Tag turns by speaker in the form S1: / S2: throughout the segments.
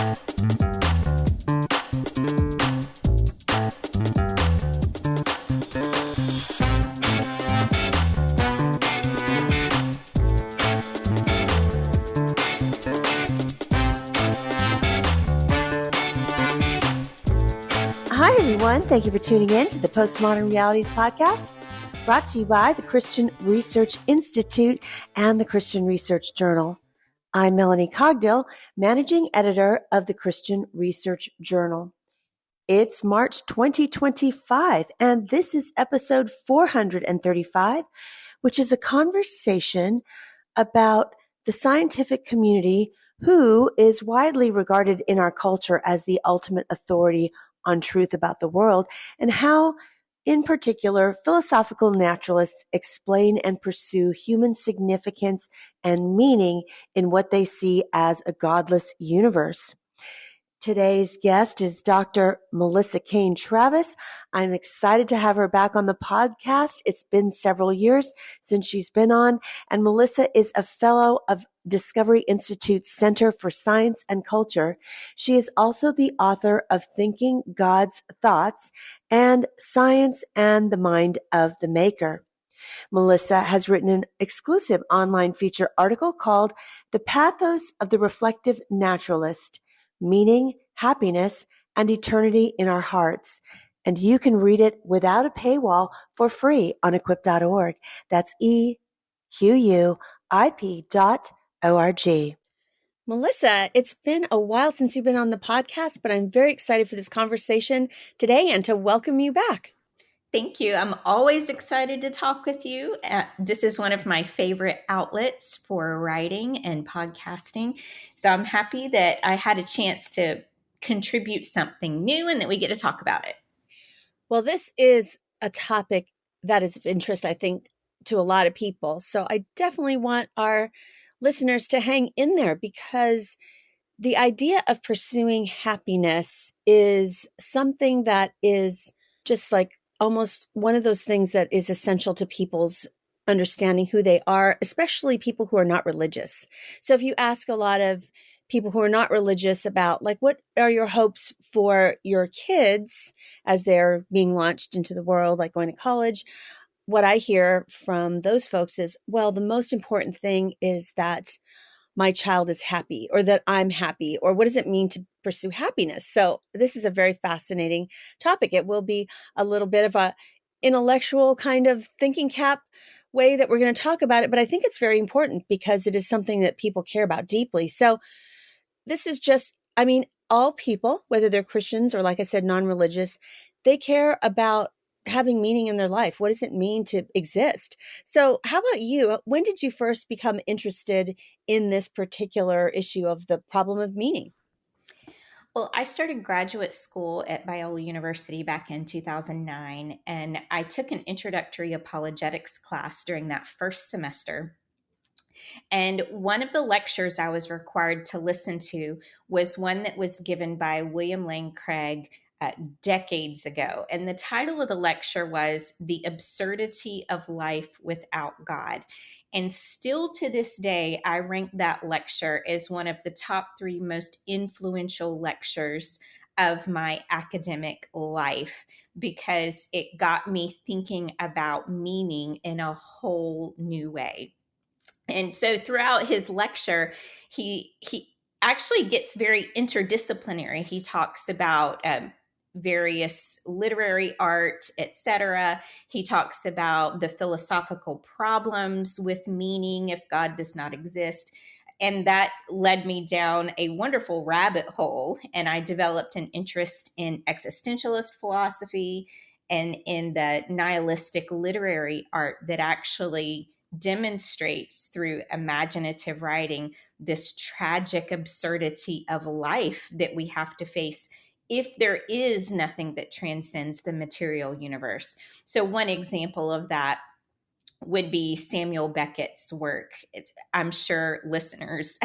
S1: Hi, everyone. Thank you for tuning in to the Postmodern Realities podcast, brought to you by the Christian Research Institute and the Christian Research Journal. I'm Melanie Cogdill, managing editor of the Christian Research Journal. It's March 2025, and this is episode 435, which is a conversation about the scientific community who is widely regarded in our culture as the ultimate authority on truth about the world, and how, in particular, philosophical naturalists explain and pursue human significance and meaning in what they see as a godless universe. Today's guest is Dr. Melissa Cain Travis. I'm excited to have her back on the podcast. It's been several years since she's been on, and Melissa is a fellow of Discovery Institute's Center for Science and Culture. She is also the author of Thinking God's Thoughts and Science and the Mind of the Maker. Melissa has written an exclusive online feature article called The Pathos of the Reflective Naturalist: Meaning, Happiness, and Eternity in Our Hearts. And you can read it without a paywall for free on equip.org. That's EQUIP.org. Melissa, it's been a while since you've been on the podcast, but I'm very excited for this conversation today and to welcome you back.
S2: Thank you. I'm always excited to talk with you. This is one of my favorite outlets for writing and podcasting. So I'm happy that I had a chance to contribute something new and that we get to talk about it.
S1: Well, this is a topic that is of interest, I think, to a lot of people. So I definitely want our listeners to hang in there, because the idea of pursuing happiness is something that is just like almost one of those things that is essential to people's understanding who they are, especially people who are not religious. So if you ask a lot of people who are not religious about, like, what are your hopes for your kids as they're being launched into the world, like going to college, what I hear from those folks is, well, the most important thing is that my child is happy, or that I'm happy, or what does it mean to pursue happiness? So this is a very fascinating topic. It will be a little bit of a intellectual kind of thinking cap way that we're going to talk about it, but I think it's very important because it is something that people care about deeply. So this is just, I mean, all people, whether they're Christians or, like I said, non-religious, they care about having meaning in their life. What does it mean to exist? So how about you? When did you first become interested in this particular issue of the problem of meaning?
S2: Well, I started graduate school at Biola University back in 2009, and I took an introductory apologetics class during that first semester. And one of the lectures I was required to listen to was one that was given by William Lane Craig decades ago. And the title of the lecture was The Absurdity of Life Without God. And still to this day, I rank that lecture as one of the top 3 most influential lectures of my academic life, because it got me thinking about meaning in a whole new way. And so throughout his lecture, he actually gets very interdisciplinary. He talks about various literary art, etc. He talks about the philosophical problems with meaning if God does not exist. And that led me down a wonderful rabbit hole. And I developed an interest in existentialist philosophy and in the nihilistic literary art that actually demonstrates through imaginative writing this tragic absurdity of life that we have to face if there is nothing that transcends the material universe. So one example of that would be Samuel Beckett's work. I'm sure listeners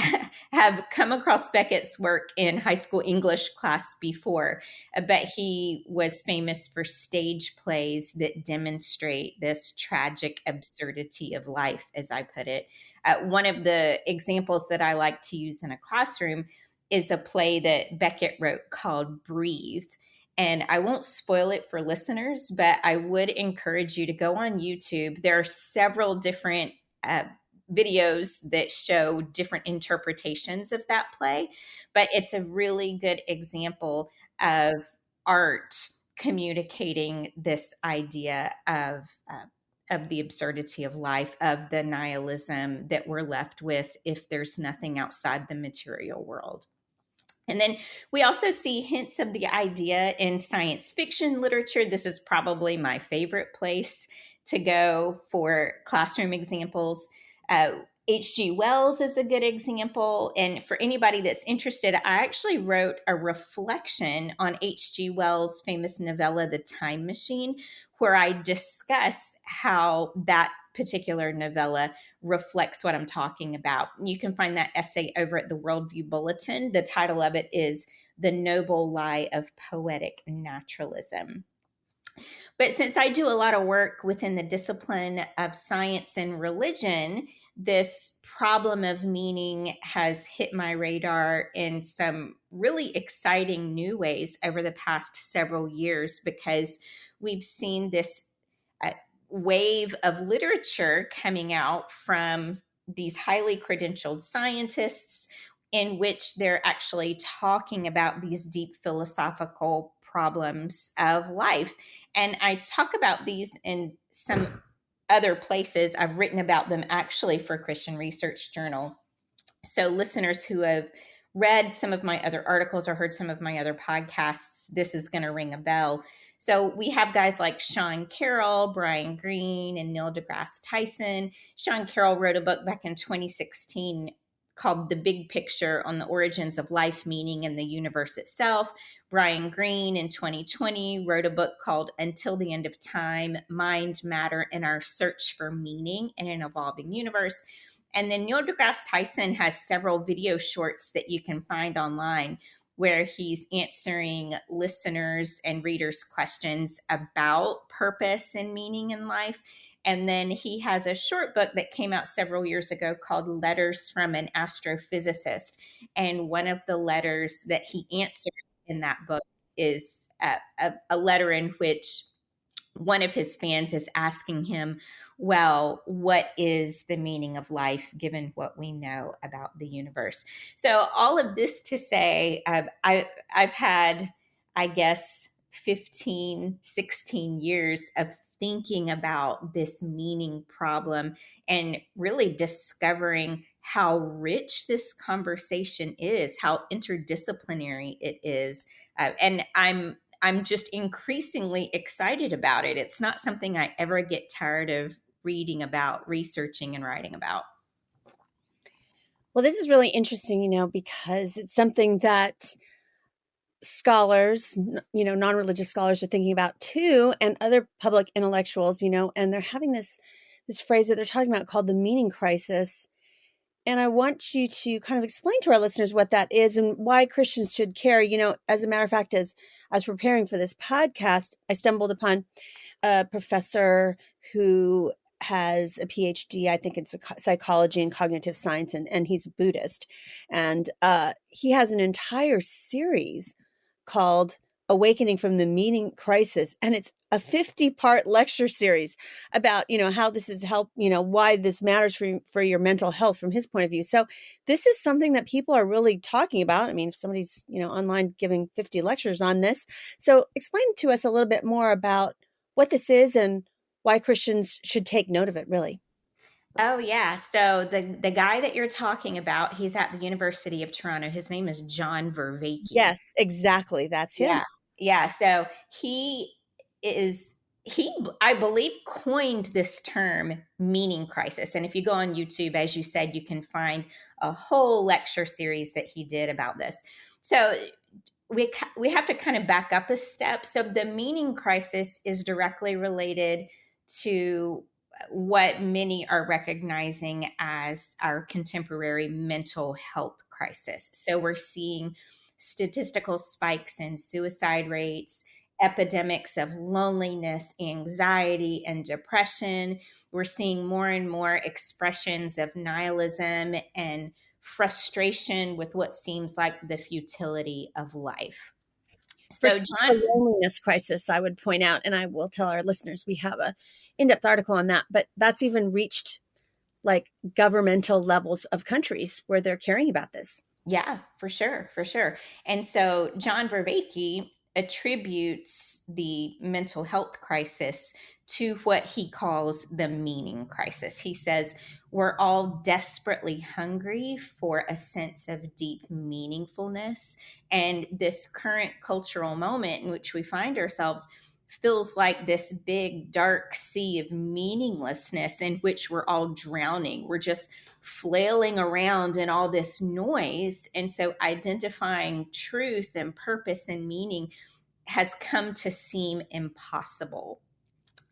S2: have come across Beckett's work in high school English class before, but he was famous for stage plays that demonstrate this tragic absurdity of life, as I put it. One of the examples that I like to use in a classroom is a play that Beckett wrote called Breathe. And I won't spoil it for listeners, but I would encourage you to go on YouTube. There are several different uh, videos that show different interpretations of that play, but it's a really good example of art communicating this idea of the absurdity of life, of the nihilism that we're left with if there's nothing outside the material world. And then we also see hints of the idea in science fiction literature. This is probably my favorite place to go for classroom examples. H.G. Wells is a good example. And for anybody that's interested, I actually wrote a reflection on H.G. Wells' famous novella, The Time Machine, where I discuss how that particular novella reflects what I'm talking about. You can find that essay over at the Worldview Bulletin. The title of it is The Noble Lie of Poetic Naturalism. But since I do a lot of work within the discipline of science and religion, this problem of meaning has hit my radar in some really exciting new ways over the past several years, because we've seen this uh, wave of literature coming out from these highly credentialed scientists in which they're actually talking about these deep philosophical problems of life. And I talk about these in some other places. I've written about them actually for Christian Research Journal. So listeners who have read some of my other articles or heard some of my other podcasts, this is going to ring a bell. So we have guys like Sean Carroll, Brian Greene, and Neil deGrasse Tyson. Sean Carroll wrote a book back in 2016 called The Big Picture on the Origins of Life, Meaning, and the Universe Itself. Brian Greene in 2020 wrote a book called Until the End of Time, Mind, Matter, and Our Search for Meaning in an Evolving Universe. And then Neil deGrasse Tyson has several video shorts that you can find online where he's answering listeners and readers' questions about purpose and meaning in life. And then he has a short book that came out several years ago called Letters from an Astrophysicist. And one of the letters that he answers in that book is a letter in which one of his fans is asking him, well, what is the meaning of life given what we know about the universe? So all of this to say, I've had, I guess, 15, 16 years of thinking about this meaning problem and really discovering how rich this conversation is, how interdisciplinary it is. And I'm just increasingly excited about it. It's not something I ever get tired of reading about, researching, and writing about.
S1: Well, this is really interesting, because it's something that scholars, non-religious scholars are thinking about too, and other public intellectuals, and they're having this phrase that they're talking about called the meaning crisis. And I want you to kind of explain to our listeners what that is and why Christians should care. As a matter of fact, as I was preparing for this podcast, I stumbled upon a professor who has a PhD, I think it's psychology and cognitive science, and he's a Buddhist. And he has an entire series called Awakening from the Meaning Crisis. And it's a 50-part lecture series about, how this has helped, why this matters for your mental health from his point of view. So this is something that people are really talking about. I mean, if somebody's, online giving 50 lectures on this. So explain to us a little bit more about what this is and why Christians should take note of it, really.
S2: Oh yeah. So the guy that you're talking about, he's at the University of Toronto. His name is John Vervaeke.
S1: Yes, exactly. That's
S2: Yeah.
S1: him.
S2: Yeah. So is he I believe coined this term meaning crisis. And if you go on YouTube, as you said, you can find a whole lecture series that he did about this. So we have to kind of back up a step. So the meaning crisis is directly related to what many are recognizing as our contemporary mental health crisis. So we're seeing statistical spikes in suicide rates, epidemics of loneliness, anxiety, and depression. We're seeing more and more expressions of nihilism and frustration with what seems like the futility of life.
S1: For
S2: So
S1: the
S2: John,
S1: loneliness crisis, I would point out, and I will tell our listeners we have a in-depth article on that, but that's even reached like governmental levels of countries where they're caring about this.
S2: yeah, for sure, for sure. And so John Vervaeke attributes the mental health crisis to what he calls the meaning crisis. He says, we're all desperately hungry for a sense of deep meaningfulness. And this current cultural moment in which we find ourselves feels like this big dark sea of meaninglessness in which we're all drowning. We're just flailing around in all this noise. And so identifying truth and purpose and meaning has come to seem impossible.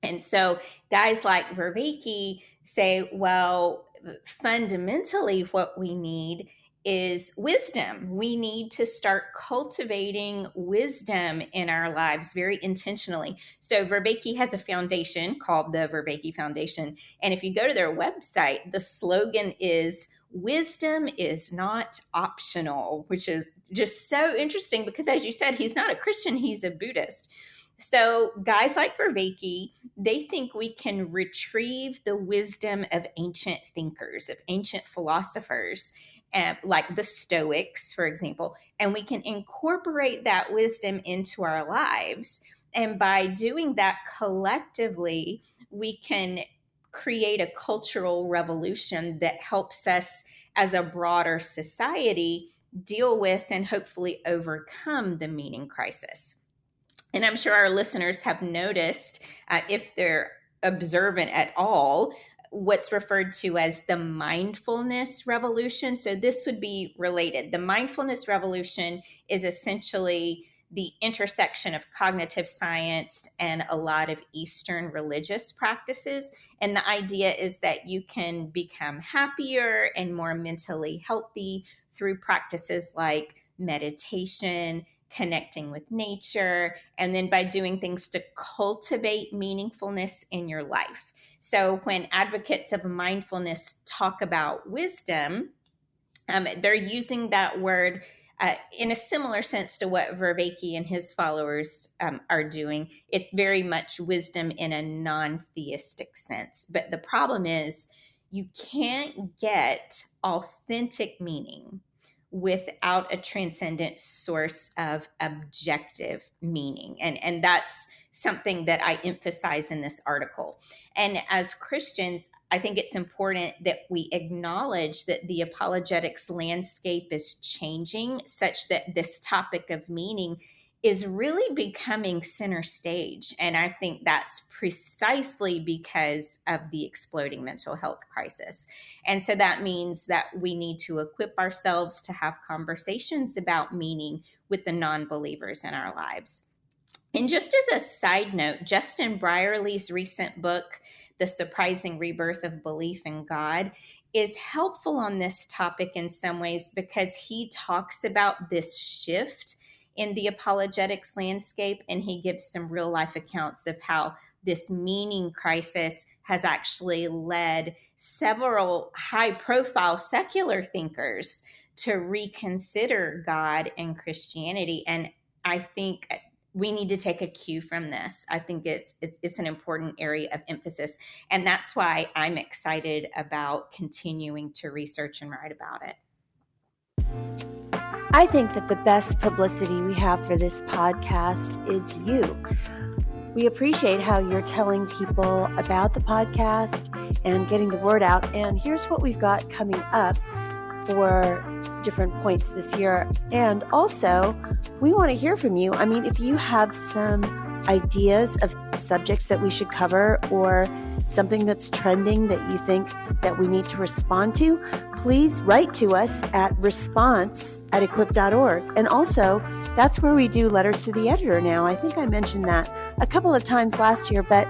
S2: And so guys like Vervaeke say, well, fundamentally, what we need is wisdom. We need to start cultivating wisdom in our lives very intentionally. So Vervaeke has a foundation called the Vervaeke Foundation. And if you go to their website, the slogan is wisdom is not optional, which is just so interesting because, as you said, he's not a Christian, he's a Buddhist. So guys like Vervaeke, they think we can retrieve the wisdom of ancient thinkers, of ancient philosophers, like the Stoics, for example, and we can incorporate that wisdom into our lives. And by doing that collectively, we can create a cultural revolution that helps us as a broader society deal with and hopefully overcome the meaning crisis. And I'm sure our listeners have noticed, if they're observant at all, what's referred to as the mindfulness revolution. So this would be related. The mindfulness revolution is essentially the intersection of cognitive science and a lot of Eastern religious practices. And the idea is that you can become happier and more mentally healthy through practices like meditation, connecting with nature, and then by doing things to cultivate meaningfulness in your life. So when advocates of mindfulness talk about wisdom, they're using that word in a similar sense to what Vervaeke and his followers are doing. It's very much wisdom in a non-theistic sense. But the problem is you can't get authentic meaning without a transcendent source of objective meaning. And that's something that I emphasize in this article. And as Christians, I think it's important that we acknowledge that the apologetics landscape is changing such that this topic of meaning is really becoming center stage. And I think that's precisely because of the exploding mental health crisis. And so that means that we need to equip ourselves to have conversations about meaning with the non-believers in our lives. And just as a side note, Justin Brierley's recent book, The Surprising Rebirth of Belief in God, is helpful on this topic in some ways because he talks about this shift in the apologetics landscape, and he gives some real life accounts of how this meaning crisis has actually led several high-profile secular thinkers to reconsider God and Christianity. And I think we need to take a cue from this. I think it's an important area of emphasis. And that's why I'm excited about continuing to research and write about it.
S1: I think that the best publicity we have for this podcast is you. We appreciate how you're telling people about the podcast and getting the word out. And here's what we've got coming up for different points this year. And also, we want to hear from you. I mean, if you have some ideas of subjects that we should cover or something that's trending that you think that we need to respond to, please write to us at response@equip.org. And also, that's where we do letters to the editor now. I think I mentioned that a couple of times last year, but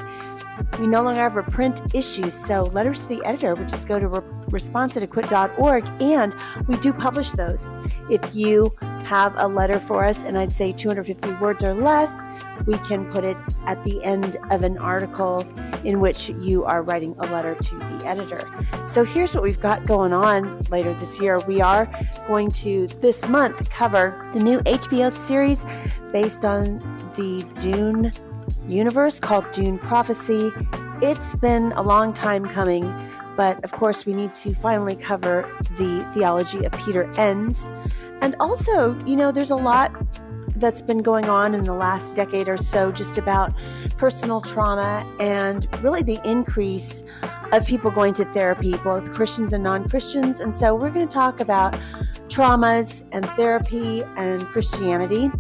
S1: we no longer have a print issue. So letters to the editor, which is go to response@equip.org, and we do publish those. If you have a letter for us, and I'd say 250 words or less, we can put it at the end of an article in which you are writing a letter to the editor. So here's what we've got going on later this year. We are going to, this month, cover the new HBO series based on the Dune universe called Dune Prophecy. It's been a long time coming, but of course we need to finally cover the theology of Peter Enns. And also, there's a lot that's been going on in the last decade or so just about personal trauma and really the increase of people going to therapy, both Christians and non-Christians. And so we're going to talk about traumas and therapy and Christianity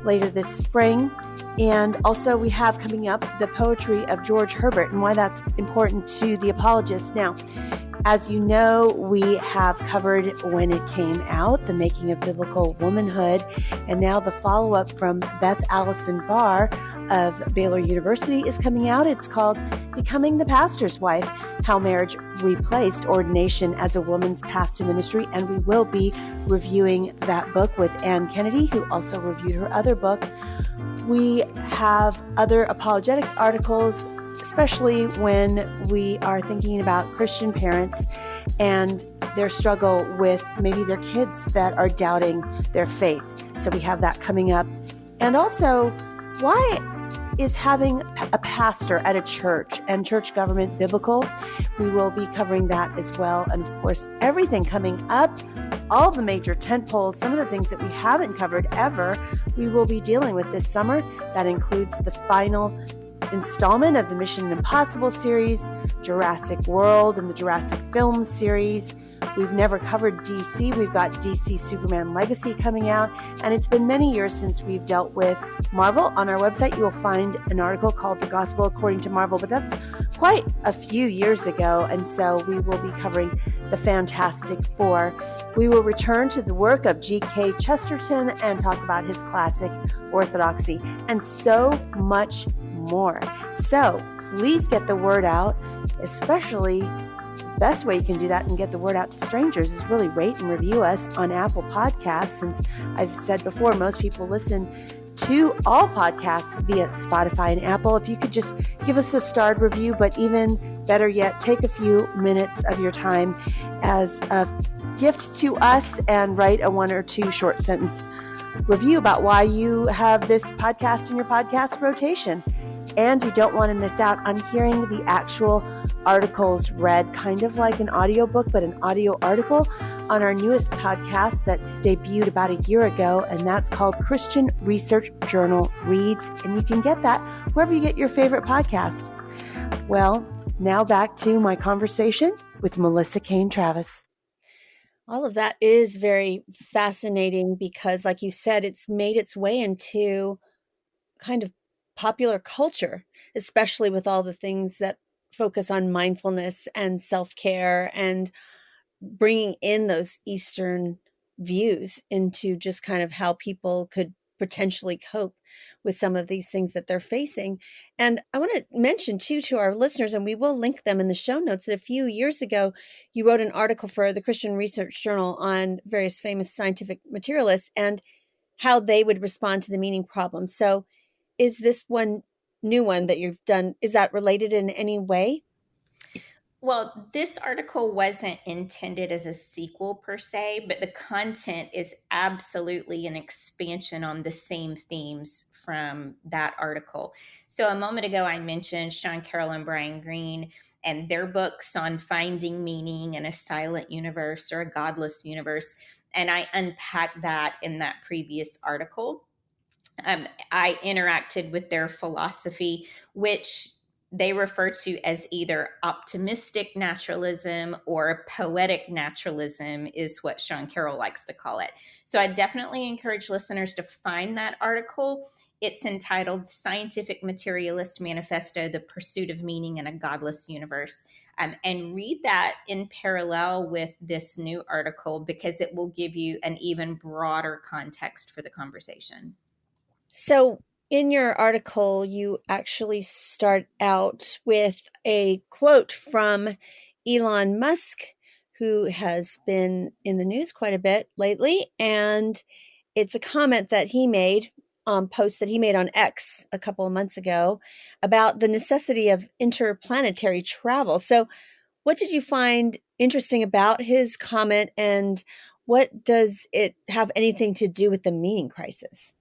S1: later this spring. And also we have coming up the poetry of George Herbert and why that's important to the apologists. Now, as you know, we have covered When It Came Out, the making of biblical womanhood, and now the follow-up from Beth Allison Barr of Baylor University is coming out. It's called Becoming the Pastor's Wife, How Marriage Replaced Ordination as a Woman's Path to Ministry, and we will be reviewing that book with Ann Kennedy, who also reviewed her other book. We have other apologetics articles, especially when we are thinking about Christian parents and their struggle with maybe their kids that are doubting their faith. So we have that coming up. And also, why is having a pastor at a church and church government biblical? We will be covering that as well. And of course, everything coming up, all the major tentpoles, some of the things that we haven't covered ever, we will be dealing with this summer. That includes the final installment of the Mission Impossible series, Jurassic World and the Jurassic Film series. We've never covered DC. We've got DC Superman Legacy coming out, and it's been many years since we've dealt with Marvel. On our website, you will find an article called The Gospel According to Marvel, but that's quite a few years ago, and so we will be covering the Fantastic Four. We will return to the work of G.K. Chesterton and talk about his classic Orthodoxy, and so much more. So please get the word out, especially the best way you can do that and get the word out to strangers is really rate and review us on Apple Podcasts. Since I've said before, most people listen to all podcasts via Spotify and Apple. If you could just give us a starred review, but even better yet, take a few minutes of your time as a gift to us and write a 1 or 2 short sentence review about why you have this podcast in your podcast rotation. And you don't want to miss out on hearing the actual articles read, kind of like an audiobook, but an audio article on our newest podcast that debuted about a year ago, and that's called Christian Research Journal Reads, and you can get that wherever you get your favorite podcasts. Well, now back to my conversation with Melissa Cain Travis. All of that is very fascinating because, like you said, it's made its way into kind of popular culture, especially with all the things that focus on mindfulness and self-care and bringing in those Eastern views into just kind of how people could potentially cope with some of these things that they're facing. And I want to mention too to our listeners, and we will link them in the show notes, that a few years ago, you wrote an article for the Christian Research Journal on various famous scientific materialists and how they would respond to the meaning problem. So is this one new one that you've done, is that related in any way?
S2: Well, this article wasn't intended as a sequel per se, but the content is absolutely an expansion on the same themes from that article. So a moment ago, I mentioned Sean Carroll and Brian Greene and their books on finding meaning in a silent universe or a godless universe. And I unpacked that in that previous article. I interacted with their philosophy, which they refer to as either optimistic naturalism or poetic naturalism, is what Sean Carroll likes to call it. So I definitely encourage listeners to find that article. It's entitled Scientific Materialist Manifesto, The Pursuit of Meaning in a Godless Universe. And read that in parallel with this new article because it will give you an even broader context for the conversation.
S1: So in your article, you actually start out with a quote from Elon Musk, who has been in the news quite a bit lately. And it's a comment that he made, post that he made on X a couple of months ago about the necessity of interplanetary travel. So, what did you find interesting about his comment, and what does it have anything to do with the meaning crisis?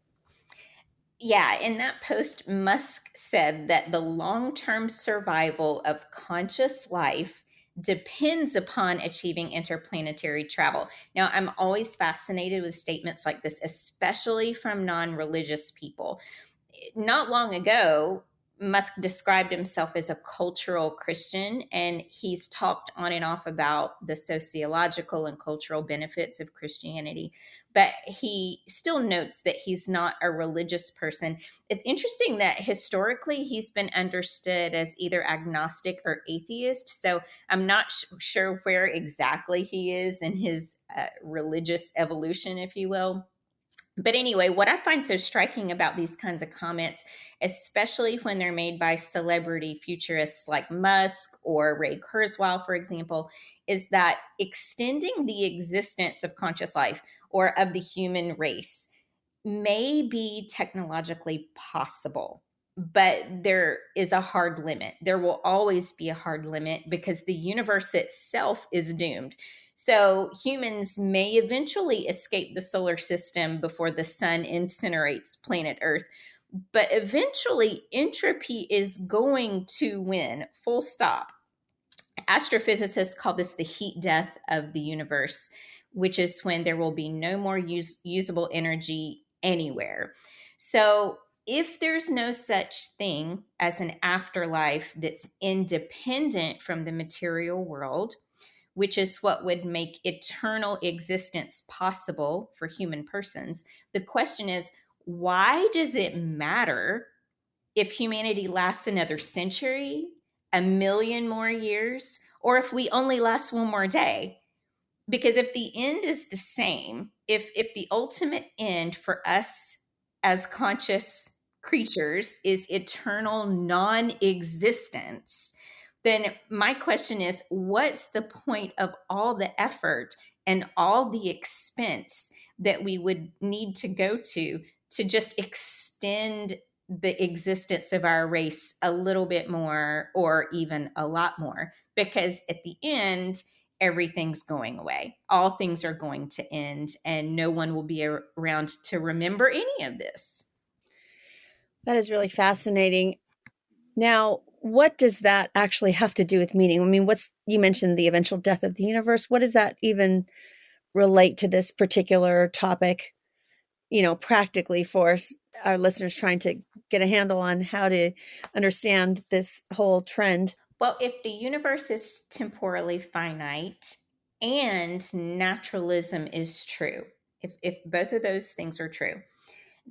S2: Yeah, in that post, Musk said that the long term survival of conscious life depends upon achieving interplanetary travel. Now, I'm always fascinated with statements like this, especially from non religious people. Not long ago, Musk described himself as a cultural Christian, and he's talked on and off about the sociological and cultural benefits of Christianity. But he still notes that he's not a religious person. It's interesting that historically he's been understood as either agnostic or atheist. So I'm not sure where exactly he is in his religious evolution, if you will. But anyway, what I find so striking about these kinds of comments, especially when they're made by celebrity futurists like Musk or Ray Kurzweil, for example, is that extending the existence of conscious life or of the human race may be technologically possible, but there is a hard limit. There will always be a hard limit because the universe itself is doomed. So humans may eventually escape the solar system before the sun incinerates planet Earth, but eventually entropy is going to win, full stop. Astrophysicists call this the heat death of the universe, which is when there will be no more usable energy anywhere. So, if there's no such thing as an afterlife that's independent from the material world, which is what would make eternal existence possible for human persons, the question is, why does it matter if humanity lasts another century, a million more years, or if we only last one more day? Because if the end is the same, if the ultimate end for us as conscious creatures is eternal non-existence, then my question is, what's the point of all the effort and all the expense that we would need to go to just extend the existence of our race a little bit more or even a lot more? Because at the end, everything's going away. All things are going to end, and no one will be around to remember any of this.
S1: That is really fascinating. Now, what does that actually have to do with meaning? I mean, you mentioned the eventual death of the universe. What does that even relate to this particular topic, practically for our listeners trying to get a handle on how to understand this whole trend?
S2: Well, if the universe is temporally finite and naturalism is true, if both of those things are true,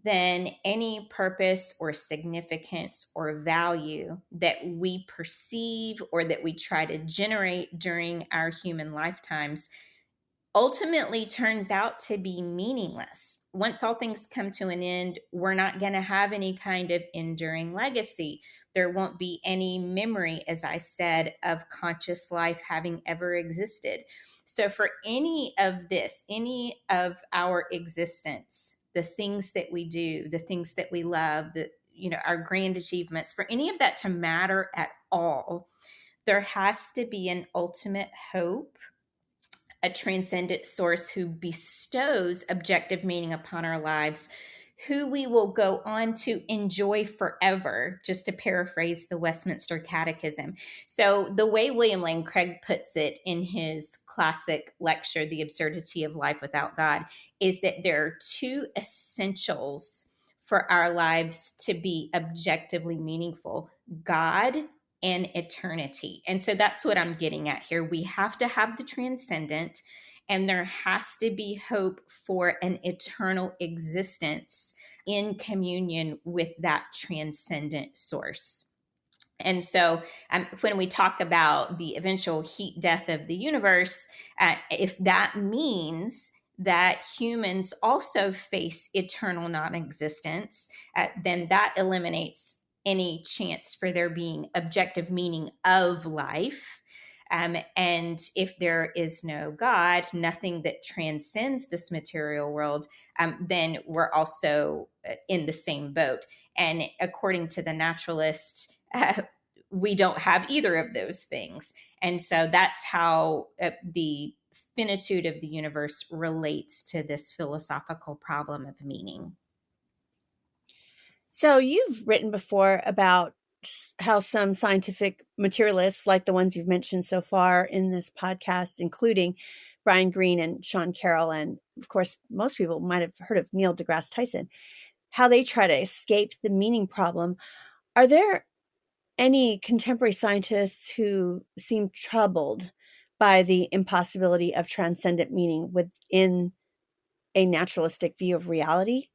S2: then any purpose or significance or value that we perceive or that we try to generate during our human lifetimes ultimately turns out to be meaningless. Once all things come to an end, we're not going to have any kind of enduring legacy. There won't be any memory, as I said, of conscious life having ever existed. So, for any of this, any of our existence, the things that we do, the things that we love, our grand achievements, for any of that to matter at all, there has to be an ultimate hope, a transcendent source who bestows objective meaning upon our lives, who we will go on to enjoy forever, just to paraphrase the Westminster Catechism. So, the way William Lane Craig puts it in his classic lecture, The Absurdity of Life Without God, is that there are two essentials for our lives to be objectively meaningful: God and eternity. And so that's what I'm getting at here. We have to have the transcendent, and there has to be hope for an eternal existence in communion with that transcendent source. And so, when we talk about the eventual heat death of the universe, if that means that humans also face eternal non existence, then that eliminates any chance for there being objective meaning of life. And if there is no God, nothing that transcends this material world, then we're also in the same boat. And according to the naturalist, we don't have either of those things. And so that's how the finitude of the universe relates to this philosophical problem of meaning.
S1: So you've written before about how some scientific materialists, like the ones you've mentioned so far in this podcast, including Brian Greene and Sean Carroll, and of course, most people might have heard of Neil deGrasse Tyson, how they try to escape the meaning problem. Are there any contemporary scientists who seem troubled by the impossibility of transcendent meaning within a naturalistic view of reality?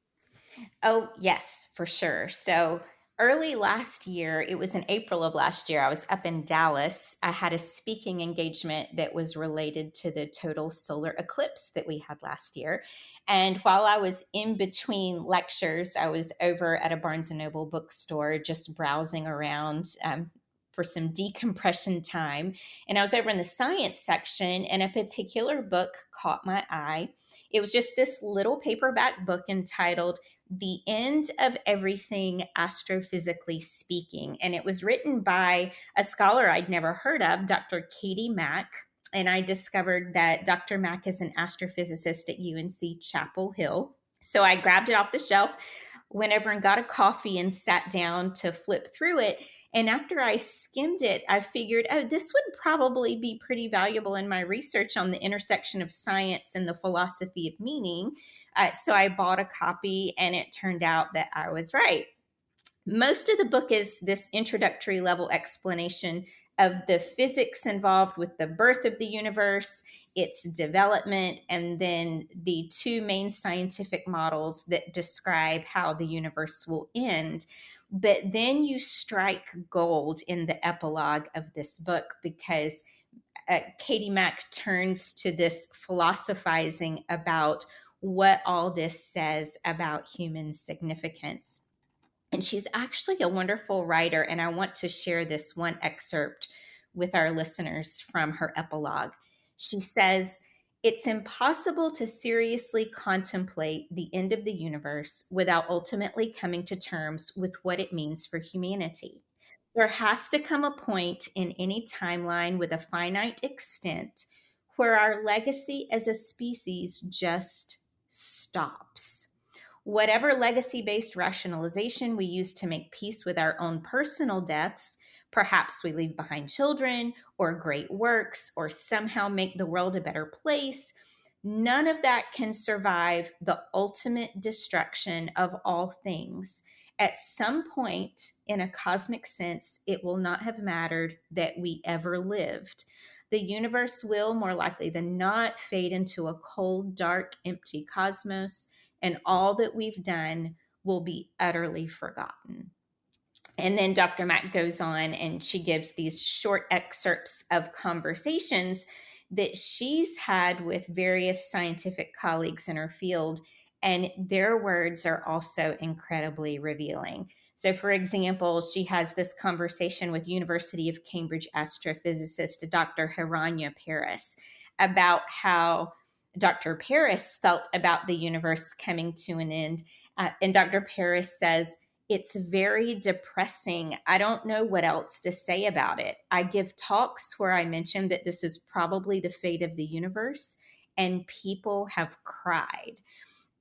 S2: Oh, yes, for sure. So early last year, it was in April of last year, I was up in Dallas. I had a speaking engagement that was related to the total solar eclipse that we had last year. And while I was in between lectures, I was over at a Barnes and Noble bookstore just browsing around. For some decompression time. And I was over in the science section, and a particular book caught my eye. It was just this little paperback book entitled The End of Everything Astrophysically Speaking. And it was written by a scholar I'd never heard of, Dr. Katie Mack. And I discovered that Dr. Mack is an astrophysicist at UNC Chapel Hill. So I grabbed it off the shelf, went over and got a coffee and sat down to flip through it. And after I skimmed it, I figured, oh, this would probably be pretty valuable in my research on the intersection of science and the philosophy of meaning. So I bought a copy, and it turned out that I was right. Most of the book is this introductory level explanation of the physics involved with the birth of the universe, its development, and then the two main scientific models that describe how the universe will end. But then you strike gold in the epilogue of this book, because Katie Mack turns to this philosophizing about what all this says about human significance. And she's actually a wonderful writer, and I want to share this one excerpt with our listeners from her epilogue. She says, "It's impossible to seriously contemplate the end of the universe without ultimately coming to terms with what it means for humanity. There has to come a point in any timeline with a finite extent where our legacy as a species just stops. Whatever legacy based rationalization we use to make peace with our own personal deaths, perhaps we leave behind children or great works or somehow make the world a better place, none of that can survive the ultimate destruction of all things. At some point, in a cosmic sense, it will not have mattered that we ever lived. The universe will, more likely than not, fade into a cold, dark, empty cosmos, and all that we've done will be utterly forgotten." And then Dr. Mack goes on, and she gives these short excerpts of conversations that she's had with various scientific colleagues in her field. And their words are also incredibly revealing. So, for example, she has this conversation with University of Cambridge astrophysicist Dr. Hiranya Paris about how Dr. Paris felt about the universe coming to an end. And Dr. Paris says, "It's very depressing. I don't know what else to say about it. I give talks where I mention that this is probably the fate of the universe, and people have cried."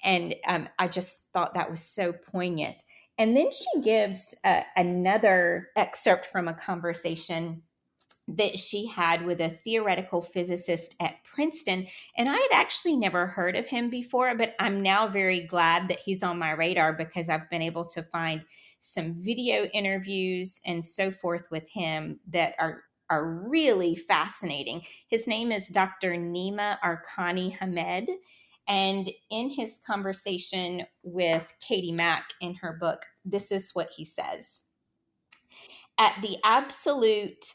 S2: And I just thought that was so poignant. And then she gives another excerpt from a conversation that she had with a theoretical physicist at Princeton. And I had actually never heard of him before, but I'm now very glad that he's on my radar, because I've been able to find some video interviews and so forth with him that are really fascinating. His name is Dr. Nima Arkani Hamed. And in his conversation with Katie Mack in her book, this is what he says. "At the absolute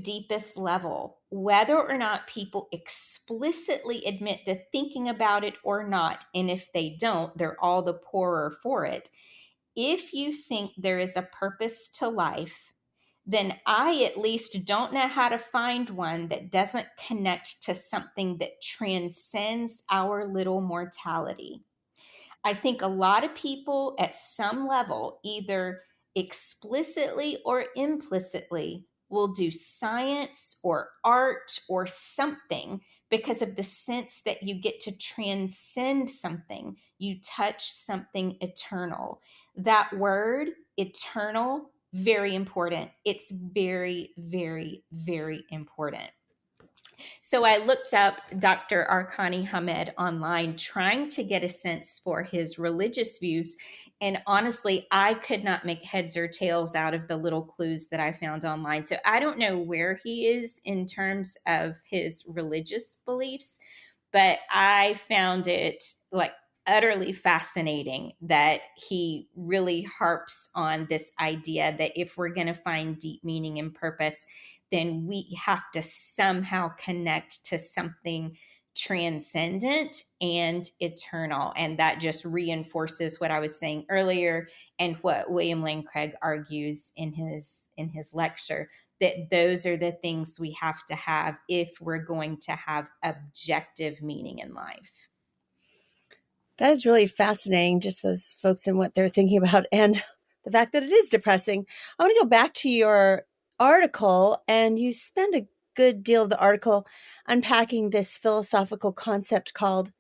S2: deepest level, whether or not people explicitly admit to thinking about it or not, and if they don't, they're all the poorer for it. If you think there is a purpose to life, then I at least don't know how to find one that doesn't connect to something that transcends our little mortality. I think a lot of people at some level, either explicitly or implicitly, will do science or art or something because of the sense that you get to transcend something. You touch something eternal. That word, eternal, very important. It's very, very, very important. So I looked up Dr. Arkani Hamed online, trying to get a sense for his religious views. And honestly, I could not make heads or tails out of the little clues that I found online. So I don't know where he is in terms of his religious beliefs, but I found it like utterly fascinating that he really harps on this idea that if we're going to find deep meaning and purpose, then we have to somehow connect to something transcendent and eternal. And that just reinforces what I was saying earlier and what William Lane Craig argues in his lecture, that those are the things we have to have if we're going to have objective meaning in life.
S1: That is really fascinating, just those folks and what they're thinking about, and the fact that it is depressing. I want to go back to your article, and you spend a good deal of the article unpacking this philosophical concept called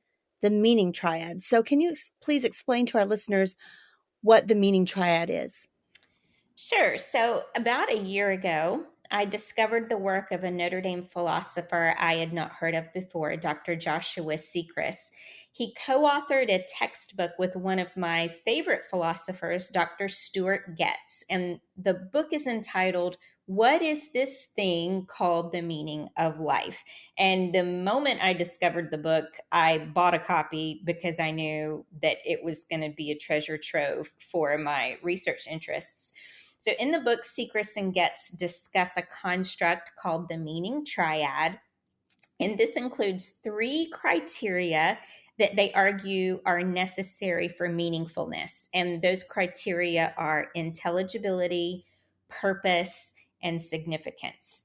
S1: the meaning triad. So can you please explain to our listeners what the meaning triad is?
S2: Sure. So, about a year ago, I discovered the work of a Notre Dame philosopher I had not heard of before, Dr. Joshua Sechrist. He co authored a textbook with one of my favorite philosophers, Dr. Stuart Getz. And the book is entitled, "What is this thing called the meaning of life?" And the moment I discovered the book, I bought a copy because I knew that it was going to be a treasure trove for my research interests. So in the book, Sechrist and Getz discuss a construct called the meaning triad. And this includes three criteria that they argue are necessary for meaningfulness. And those criteria are intelligibility, purpose, and significance.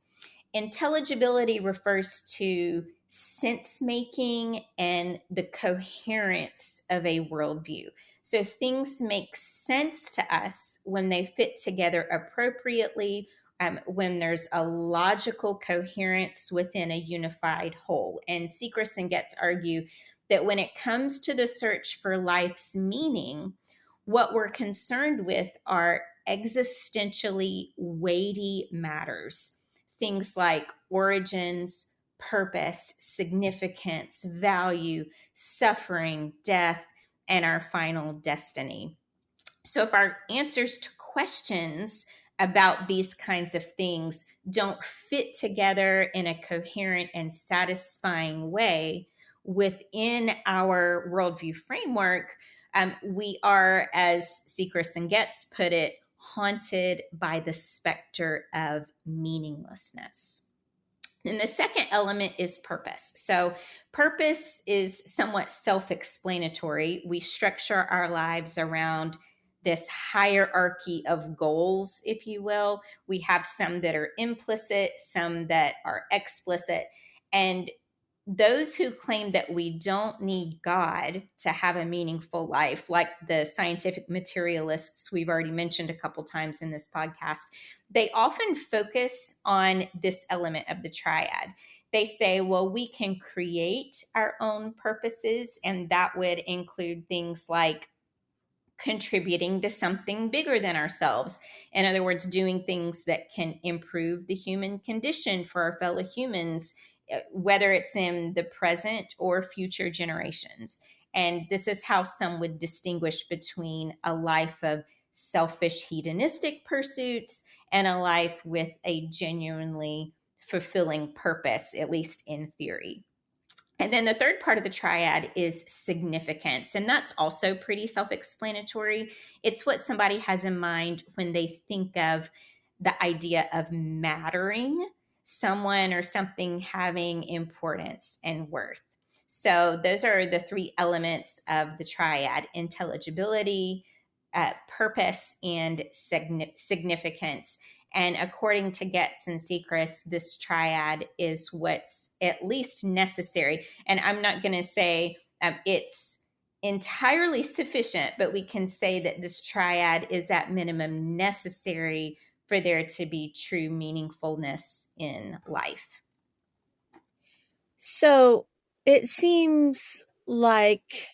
S2: Intelligibility refers to sense making and the coherence of a worldview. So things make sense to us when they fit together appropriately, when there's a logical coherence within a unified whole. And Sechrist and Getz argue that when it comes to the search for life's meaning, what we're concerned with are existentially weighty matters. Things like origins, purpose, significance, value, suffering, death, and our final destiny. So, if our answers to questions about these kinds of things don't fit together in a coherent and satisfying way within our worldview framework, we are, as Sechrist and Getz put it, haunted by the specter of meaninglessness. And the second element is purpose. So, purpose is somewhat self explanatory. We structure our lives around this hierarchy of goals, if you will. We have some that are implicit, some that are explicit. And those who claim that we don't need God to have a meaningful life, like the scientific materialists we've already mentioned a couple times in this podcast, they often focus on this element of the triad. They say, well, we can create our own purposes, and that would include things like contributing to something bigger than ourselves. In other words, doing things that can improve the human condition for our fellow humans, whether it's in the present or future generations. And this is how some would distinguish between a life of selfish hedonistic pursuits and a life with a genuinely fulfilling purpose, at least in theory. And then the third part of the triad is significance. And that's also pretty self explanatory. It's what somebody has in mind when they think of the idea of mattering, someone or something having importance and worth. So those are the three elements of the triad: intelligibility, purpose, and significance. And according to Getz and Sechrist, this triad is what's at least necessary. And I'm not going to say it's entirely sufficient, but we can say that this triad is at minimum necessary for there to be true meaningfulness in life.
S1: So it seems like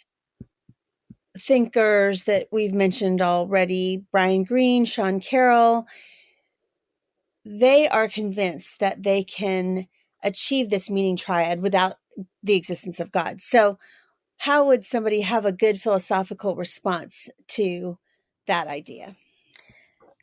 S1: thinkers that we've mentioned already, Brian Greene, Sean Carroll, they are convinced that they can achieve this meaning triad without the existence of God. So how would somebody have a good philosophical response to that idea?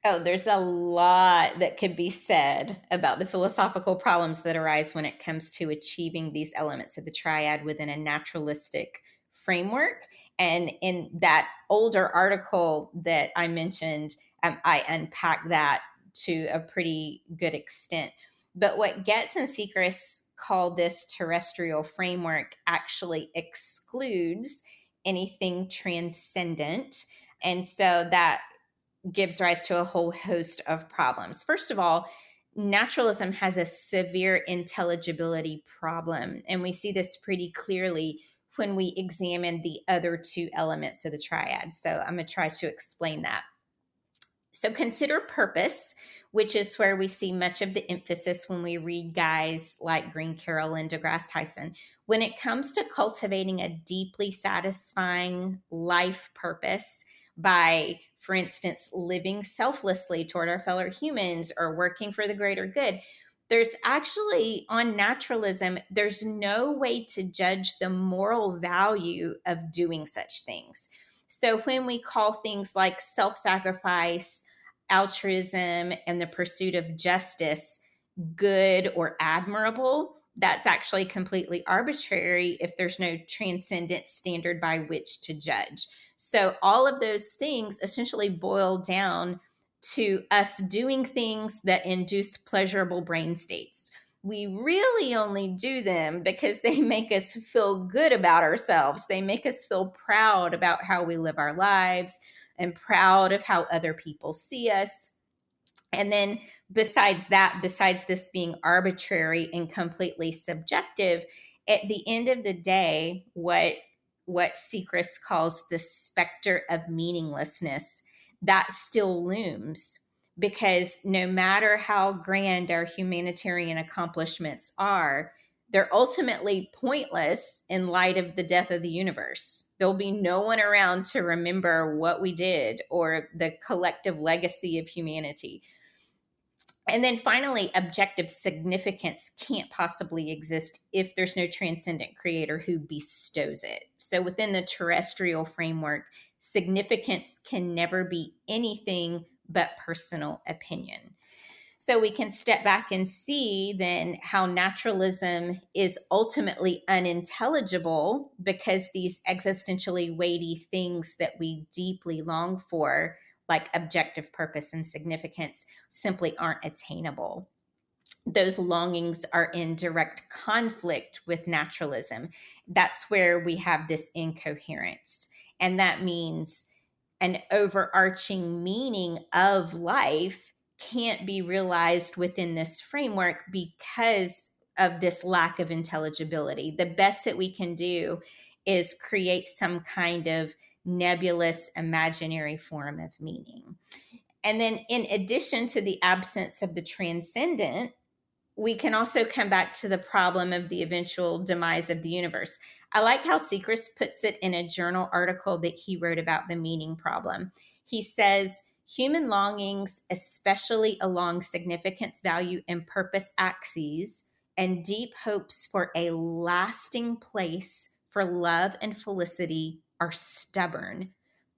S2: Oh, there's a lot that could be said about the philosophical problems that arise when it comes to achieving these elements of the triad within a naturalistic framework. And in that older article that I mentioned, I unpack that to a pretty good extent. But what Getz and Sechrist call this terrestrial framework actually excludes anything transcendent. And so that gives rise to a whole host of problems. First of all, naturalism has a severe intelligibility problem, and we see this pretty clearly when we examine the other two elements of the triad. So I'm going to try to explain that. So consider purpose, which is where we see much of the emphasis when we read guys like Green, Carroll, and deGrasse Tyson. When it comes to cultivating a deeply satisfying life purpose by, for instance, living selflessly toward our fellow humans or working for the greater good, there's actually, on naturalism, there's no way to judge the moral value of doing such things. So when we call things like self-sacrifice, altruism, and the pursuit of justice good or admirable, that's actually completely arbitrary if there's no transcendent standard by which to judge. So all of those things essentially boil down to us doing things that induce pleasurable brain states. We really only do them because they make us feel good about ourselves. They make us feel proud about how we live our lives and proud of how other people see us. And then besides that, besides this being arbitrary and completely subjective, at the end of the day, what Sechrist calls the specter of meaninglessness, that still looms, because no matter how grand our humanitarian accomplishments are, they're ultimately pointless in light of the death of the universe. There'll be no one around to remember what we did or the collective legacy of humanity. And then finally, objective significance can't possibly exist if there's no transcendent creator who bestows it. So within the terrestrial framework, significance can never be anything but personal opinion. So we can step back and see then how naturalism is ultimately unintelligible because these existentially weighty things that we deeply long for, like objective purpose and significance, simply aren't attainable. Those longings are in direct conflict with naturalism. That's where we have this incoherence. And that means an overarching meaning of life can't be realized within this framework because of this lack of intelligibility. The best that we can do is create some kind of nebulous imaginary form of meaning. And then, in addition to the absence of the transcendent, we can also come back to the problem of the eventual demise of the universe. I like how Sechrist puts it in a journal article that he wrote about the meaning problem. He says, human longings, especially along significance, value, and purpose axes, and deep hopes for a lasting place for love and felicity are stubborn.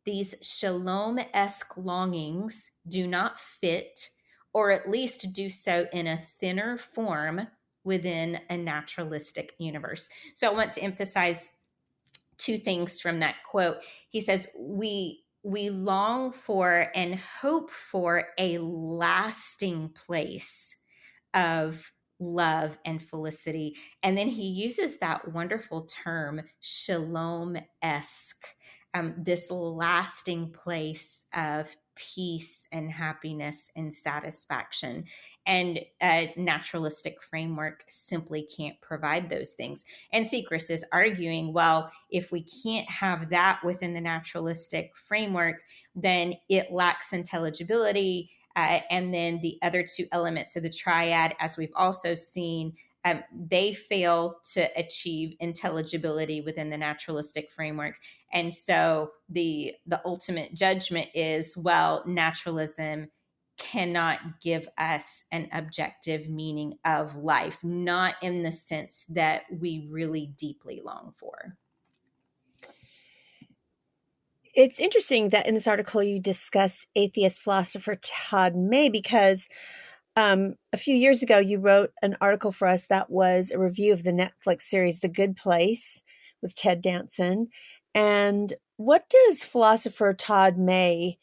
S2: These shalom-esque longings do not fit, or at least do so in a thinner form within a naturalistic universe. So I want to emphasize two things from that quote. He says, we long for and hope for a lasting place of love and felicity. And then he uses that wonderful term, shalom-esque, this lasting place of peace and happiness and satisfaction. And a naturalistic framework simply can't provide those things. And Sechrist is arguing, well, if we can't have that within the naturalistic framework, then it lacks intelligibility. And then the other two elements of the triad, as we've also seen, they fail to achieve intelligibility within the naturalistic framework. And so the ultimate judgment is, well, naturalism cannot give us an objective meaning of life, not in the sense that we really deeply long for.
S1: It's interesting that in this article you discuss atheist philosopher Todd May, because a few years ago you wrote an article for us that was a review of the Netflix series The Good Place with Ted Danson. And what does philosopher Todd May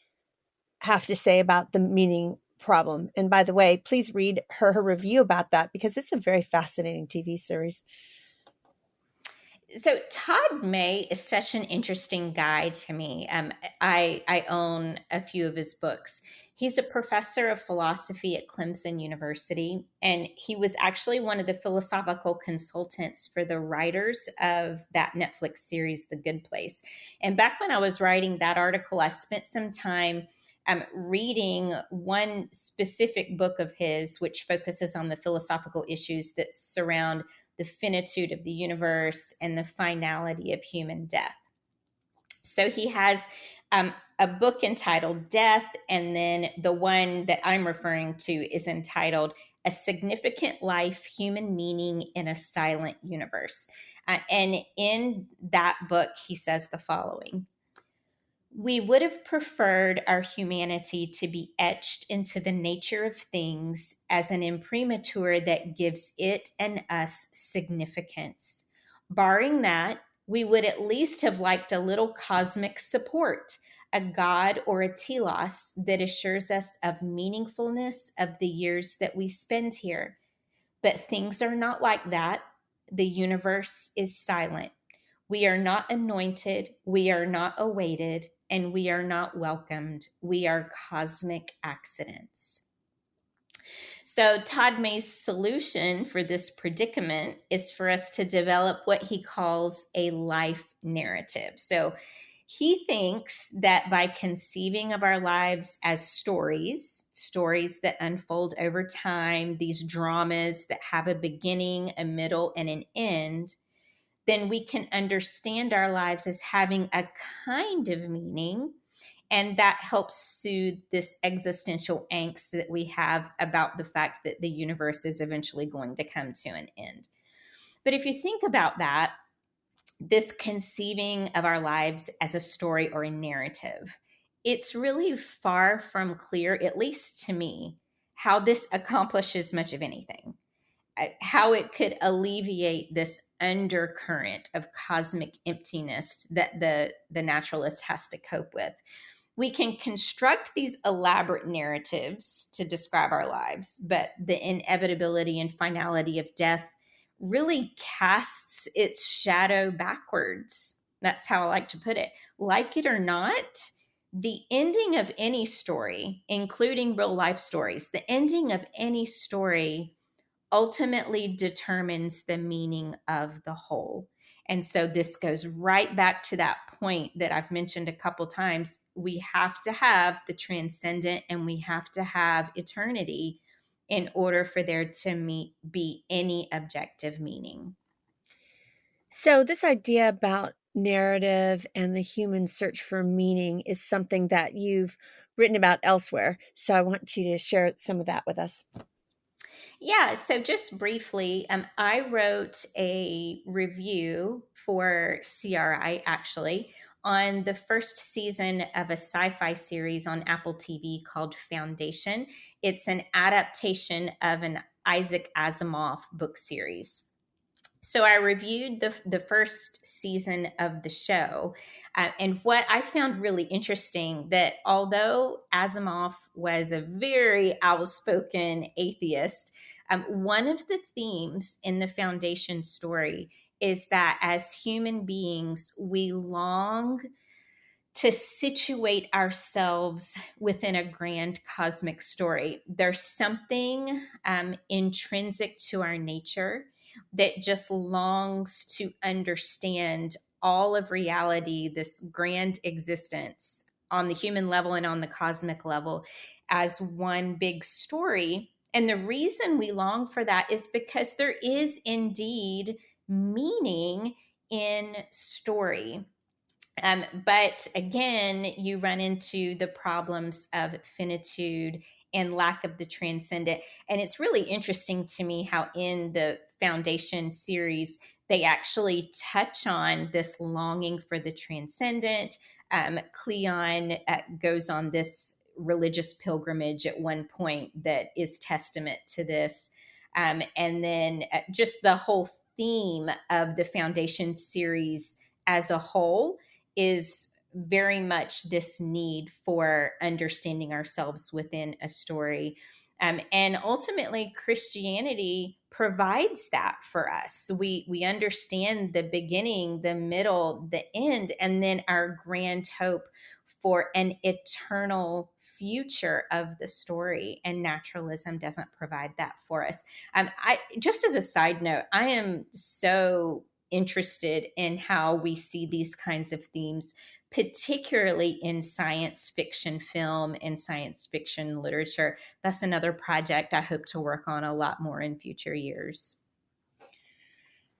S1: have to say about the meaning problem? And by the way, please read her review about that, because it's a very fascinating TV series.
S2: So Todd May is such an interesting guy to me. I own a few of his books. He's a professor of philosophy at Clemson University, and he was actually one of the philosophical consultants for the writers of that Netflix series, The Good Place. And back when I was writing that article, I spent some time reading one specific book of his, which focuses on the philosophical issues that surround the finitude of the universe and the finality of human death. So he has a book entitled Death, and then the one that I'm referring to is entitled A Significant Life, Human Meaning in a Silent Universe. And in that book, he says the following: we would have preferred our humanity to be etched into the nature of things as an imprimatur that gives it and us significance. Barring that, we would at least have liked a little cosmic support, a god or a telos that assures us of meaningfulness of the years that we spend here. But things are not like that. The universe is silent. We are not anointed, we are not awaited, and we are not welcomed. We are cosmic accidents. So, Todd May's solution for this predicament is for us to develop what he calls a life narrative. So, he thinks that by conceiving of our lives as stories that unfold over time, these dramas that have a beginning, a middle, and an end, then we can understand our lives as having a kind of meaning. And that helps soothe this existential angst that we have about the fact that the universe is eventually going to come to an end. But if you think about that, this conceiving of our lives as a story or a narrative, it's really far from clear, at least to me, how this accomplishes much of anything. How it could alleviate this undercurrent of cosmic emptiness that the naturalist has to cope with. We can construct these elaborate narratives to describe our lives, but the inevitability and finality of death really casts its shadow backwards. That's how I like to put it. Like it or not, the ending of any story, including real life stories, the ending of any story ultimately determines the meaning of the whole. And so this goes right back to that point that I've mentioned a couple times. We have to have the transcendent and we have to have eternity in order for there to be any objective meaning.
S1: So this idea about narrative and the human search for meaning is something that you've written about elsewhere. So I want you to share some of that with us.
S2: Yeah, so just briefly, I wrote a review for CRI actually on the first season of a sci-fi series on Apple TV called Foundation. It's an adaptation of an Isaac Asimov book series. So I reviewed the first season of the show, and what I found really interesting, that although Asimov was a very outspoken atheist, one of the themes in the Foundation story is that as human beings, we long to situate ourselves within a grand cosmic story. There's something intrinsic to our nature that just longs to understand all of reality, this grand existence on the human level and on the cosmic level, as one big story. And the reason we long for that is because there is indeed meaning in story. But again, you run into the problems of finitude and lack of the transcendent. And it's really interesting to me how in the Foundation series, they actually touch on this longing for the transcendent. Cleon goes on this religious pilgrimage at one point that is testament to this. And then just the whole theme of the Foundation series as a whole is very much this need for understanding ourselves within a story. And ultimately, Christianity provides that for us. We understand the beginning, the middle, the end, and then our grand hope for an eternal future of the story. And naturalism doesn't provide that for us. I just as a side note, I am so interested in how we see these kinds of themes, particularly in science fiction film and science fiction literature. That's another project I hope to work on a lot more in future years.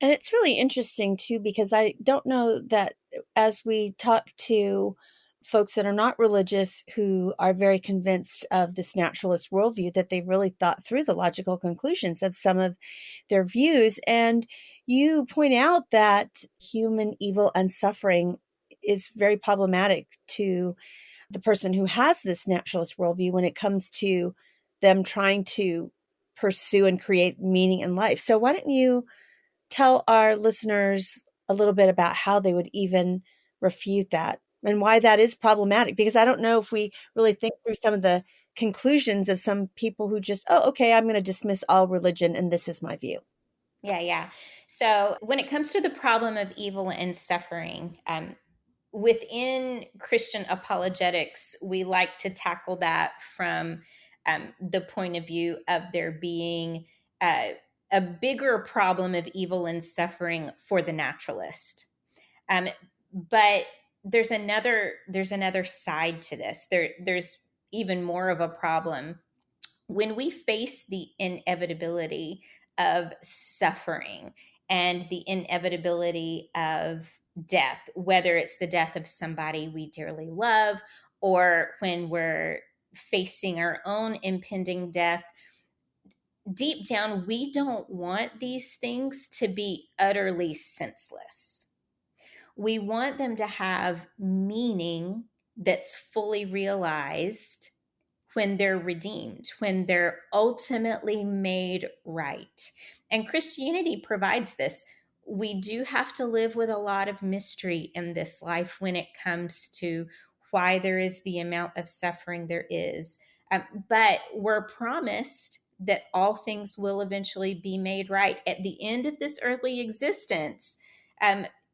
S1: And it's really interesting too, because I don't know that as we talk to folks that are not religious who are very convinced of this naturalist worldview, that they've really thought through the logical conclusions of some of their views. And you point out that human evil and suffering is very problematic to the person who has this naturalist worldview when it comes to them trying to pursue and create meaning in life. So why don't you tell our listeners a little bit about how they would even refute that and why that is problematic? Because I don't know if we really think through some of the conclusions of some people who just, oh, okay, I'm going to dismiss all religion and this is my view.
S2: Yeah. So when it comes to the problem of evil and suffering, within Christian apologetics, we like to tackle that from the point of view of there being a bigger problem of evil and suffering for the naturalist. But there's another side to this. There's even more of a problem when we face the inevitability of suffering and the inevitability of death, whether it's the death of somebody we dearly love or when we're facing our own impending death. Deep down, we don't want these things to be utterly senseless. We want them to have meaning that's fully realized when they're redeemed, when they're ultimately made right. And Christianity provides this. We do have to live with a lot of mystery in this life when it comes to why there is the amount of suffering there is. But we're promised that all things will eventually be made right. At the end of this earthly existence,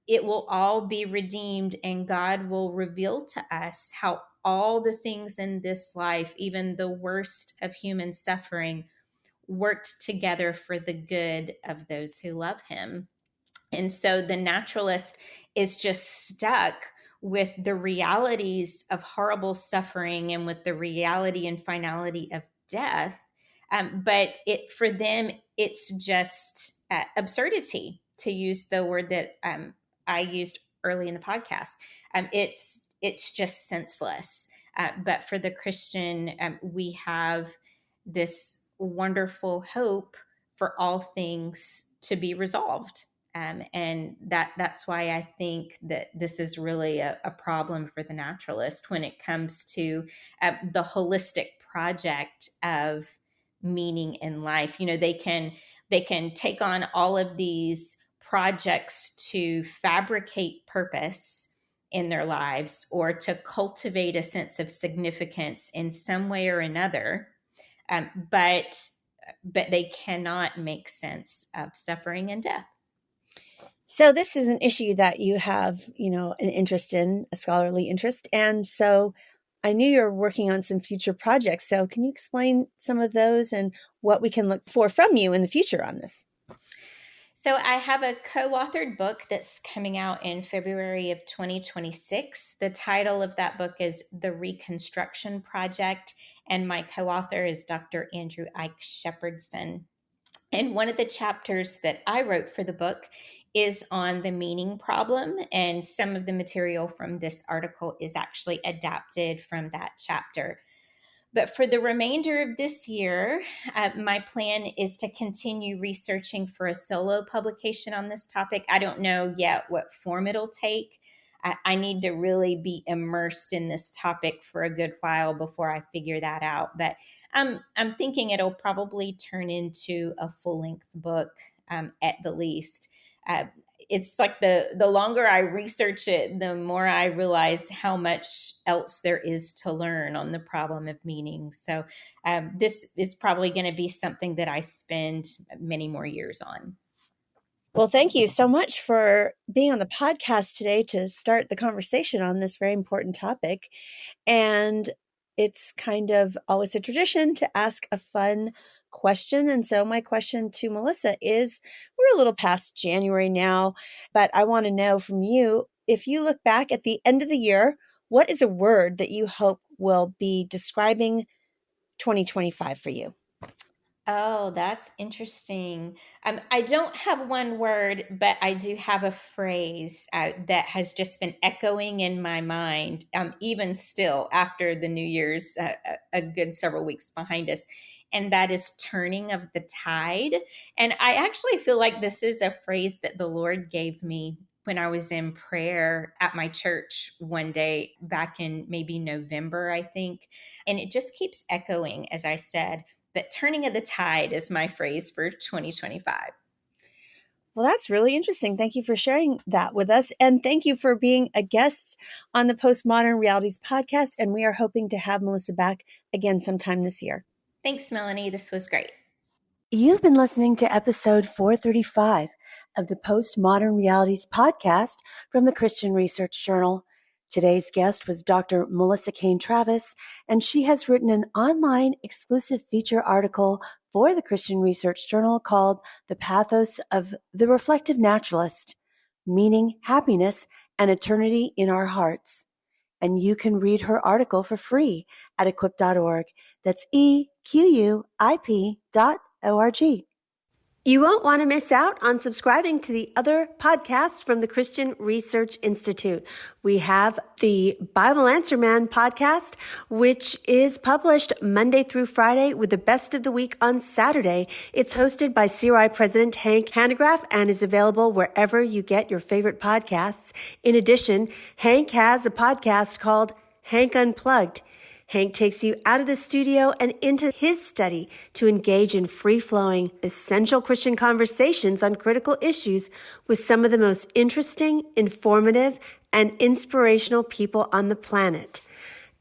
S2: it will all be redeemed, and God will reveal to us how all the things in this life, even the worst of human suffering, worked together for the good of those who love him. And so the naturalist is just stuck with the realities of horrible suffering and with the reality and finality of death. But for them, it's just absurdity, to use the word that I used early in the podcast. It's just senseless. But for the Christian, we have this wonderful hope for all things to be resolved. And that's why I think that this is really a problem for the naturalist when it comes to the holistic project of meaning in life. They can take on all of these projects to fabricate purpose in their lives or to cultivate a sense of significance in some way or another, but they cannot make sense of suffering and death.
S1: So this is an issue that you have, an interest in, a scholarly interest. And so I knew you're working on some future projects. So can you explain some of those and what we can look for from you in the future on this?
S2: So I have a co-authored book that's coming out in February of 2026. The title of that book is The Reconstruction Project, and my co-author is Dr. Andrew Ike Shepherdson. And one of the chapters that I wrote for the book is on the meaning problem, and some of the material from this article is actually adapted from that chapter. But for the remainder of this year, my plan is to continue researching for a solo publication on this topic. I don't know yet what form it'll take. I need to really be immersed in this topic for a good while before I figure that out. But I'm thinking it'll probably turn into a full-length book at the least. It's like the longer I research it, the more I realize how much else there is to learn on the problem of meaning. So this is probably going to be something that I spend many more years on.
S1: Well, thank you so much for being on the podcast today to start the conversation on this very important topic. And it's kind of always a tradition to ask a fun question. And so my question to Melissa is, we're a little past January now, but I want to know from you, if you look back at the end of the year, what is a word that you hope will be describing 2025 for you?
S2: Oh, that's interesting. I don't have one word, but I do have a phrase that has just been echoing in my mind, even still after the New Year's, a good several weeks behind us. And that is turning of the tide. And I actually feel like this is a phrase that the Lord gave me when I was in prayer at my church one day back in maybe November, I think. And it just keeps echoing, as I said. But turning of the tide is my phrase for 2025.
S1: Well, that's really interesting. Thank you for sharing that with us. And thank you for being a guest on the Postmodern Realities podcast. And we are hoping to have Melissa back again sometime this year.
S2: Thanks, Melanie. This was great.
S1: You've been listening to episode 435 of the Postmodern Realities podcast from the Christian Research Journal. Today's guest was Dr. Melissa Cain Travis, and she has written an online exclusive feature article for the Christian Research Journal called The Pathos of the Reflective Naturalist, Meaning, Happiness, and Eternity in Our Hearts. And you can read her article for free at equip.org. That's EQUIP.org. You won't want to miss out on subscribing to the other podcasts from the Christian Research Institute. We have the Bible Answer Man podcast, which is published Monday through Friday with the best of the week on Saturday. It's hosted by CRI President Hank Hanegraaff and is available wherever you get your favorite podcasts. In addition, Hank has a podcast called Hank Unplugged. Hank takes you out of the studio and into his study to engage in free-flowing, essential Christian conversations on critical issues with some of the most interesting, informative, and inspirational people on the planet.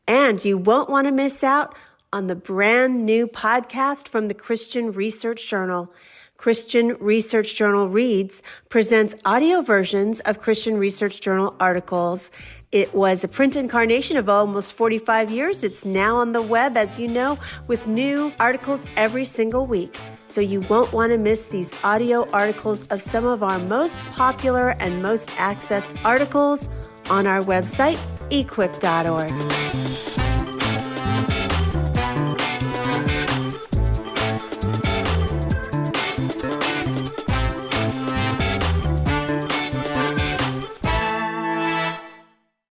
S1: And you won't want to miss out on the brand new podcast from the Christian Research Journal. Christian Research Journal Reads presents audio versions of Christian Research Journal articles. It was a print incarnation of almost 45 years. It's now on the web, as you know, with new articles every single week. So you won't want to miss these audio articles of some of our most popular and most accessed articles on our website, equip.org.